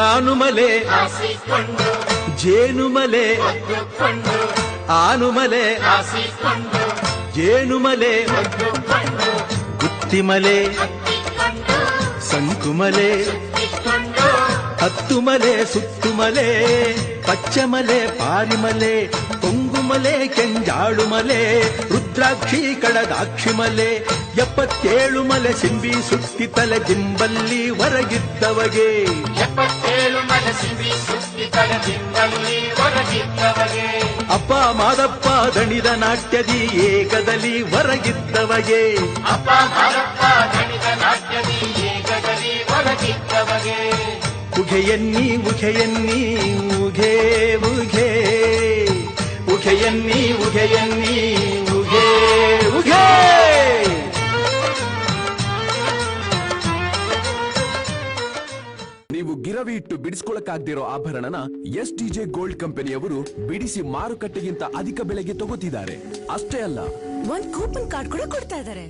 ಆನುಮಲೆ ಜೇನುಮಲೆ ಆನುಮಲೆ ಜೇನುಮಲೆ ಗುತ್ತಿಮಲೆ ಸಂಕುಮಲೆ ಹತ್ತುಮಲೆ ಸುತ್ತುಮಲೆ ಪಚ್ಚಮಲೆ ಪಾರಿಮಲೆ ಕೊಂಗುಮಲೆ ಕೆಂಜಾಳುಮಲೆ ರುದ್ರಾಕ್ಷಿ ಕಳದಾಕ್ಷಿಮಲೆ 77 ಮಲೆ ಸಿಂಬಿ ಸುತ್ತಿ ತಲೆ ಜಿಂಬಲ್ಲಿ ಹೊರಗಿದ್ದವಗೆ 77 ಮಲೆ ಸಿಂಬಿ ಸುತ್ತಿ ತಲೆ ಜಿಂಬಲ್ಲಿ ಹೊರಗಿದ್ದವಗೆ ಅಪ್ಪ ಮಾದಪ್ಪ ದಣಿದ ನಾಟ್ಯದಿ ಏಕದಲ್ಲಿ ಹೊರಗಿದ್ದವಗೆ ಅಪ್ಪ ಮಾದಪ್ಪ ದಣಿದ ನಾಟ್ಯದಿ ಏಕದಲ್ಲಿ ಹೊರಗಿದ್ದವಗೆ ಉಘೆಯನ್ನಿ ಉಘೆಯನ್ನಿ ಉಘೆ ಉಘೆ ಉಘೆಯನ್ನಿ ಉಘೆಯನ್ನಿ ಉಘೆ ಉಘೆ ನೀವು ಗಿರವಿ ಇಟ್ಟು ಬಿಡಿಸ್ಕೊಳಕ್ಕಾಗ್ದಿರೋ ಆಭರಣನ STJ ಗೋಲ್ಡ್ ಕಂಪನಿಯವರು ಬಿಡಿಸಿ ಮಾರುಕಟ್ಟೆಗಿಂತ ಅಧಿಕ ಬೆಲೆಗೆ ತಗೋತಿದ್ದಾರೆ. ಅಷ್ಟೇ ಅಲ್ಲ, ಒಂದು ಕೂಪನ್ ಕಾರ್ಡ್ ಕೂಡ ಕೊಡ್ತಾ ಇದ್ದಾರೆ.